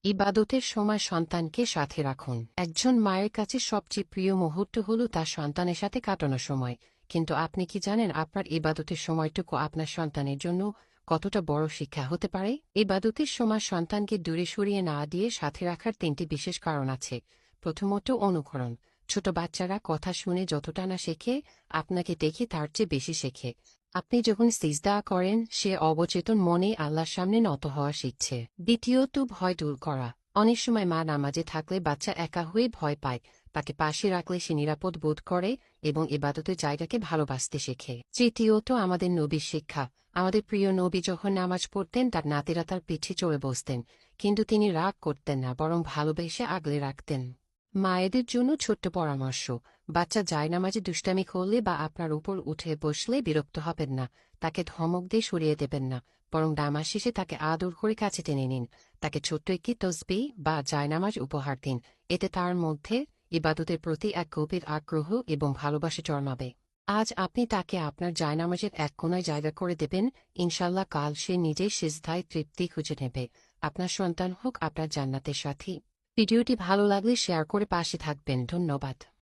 ইবাদতের সময় সন্তানকে সাথে রাখুন। একজন মায়ের কাছে সবচেয়ে প্রিয় মুহূর্ত হল তার সন্তানের সাথে কাটানো সময়। কিন্তু আপনি কি জানেন আপনার ইবাদতের সময়টুকু আপনার সন্তানের জন্য কতটা বড় শিক্ষা হতে পারে? ইবাদতের সময় সন্তানকে দূরে সরিয়ে না দিয়ে সাথে রাখার ৩টি বিশেষ কারণ আছে। প্রথমত, অনুকরণ। ছোট বাচ্চারা কথা শুনে যতটা না শেখে, আপনাকে দেখে তার চেয়ে বেশি শেখে। আপনি যখন সিজদা করেন, সে অবচেতন মনে আল্লাহর সামনে নত হওয়া শিখছে। দ্বিতীয়ত, ভয় দূর করা। অনেক সময় মা নামাজে থাকলে বাচ্চা একা হয়ে ভয় পায়। তাকে পাশে রাখলে সে নিরাপদ বোধ করে এবং ইবাদতের জায়গাকে ভালোবাসতে শেখে। তৃতীয়ত, আমাদের নবীর শিক্ষা। আমাদের প্রিয় নবী যখন নামাজ পড়তেন, তার নাতিরা তার পিঠে চড়ে বসতেন, কিন্তু তিনি রাগ করতেন না, বরং ভালোবেসে আগলে রাখতেন। মায়েদের জন্য ছোট্ট পরামর্শ: বাচ্চা জায়নামাজে দুষ্টামি করলে বা আপনার উপর উঠে বসলে বিরক্ত হবেন না, তাকে ধমক দিয়ে সরিয়ে দেবেন না, বরং নামাজ শেষে তাকে আদর করে কাছে টেনে নিন। তাকে ছোট্ট একটি তসবিহ বা জায়নামাজ উপহার দিন। এতে তার মধ্যে ইবাদতের প্রতি এক গভীর আগ্রহ এবং ভালোবাসা জন্মাবে। আজ আপনি তাকে আপনার জায়নামাজের এক কোণায় জায়গা করে দেবেন, ইনশাল্লাহ কাল সে নিজেই সিজদায় তৃপ্তি খুঁজে নেবে। আপনার সন্তান হোক আপনার জান্নাতের সাথী। ভিডিওটি ভালো লাগলে শেয়ার করে পাশে থাকবেন। ধন্যবাদ।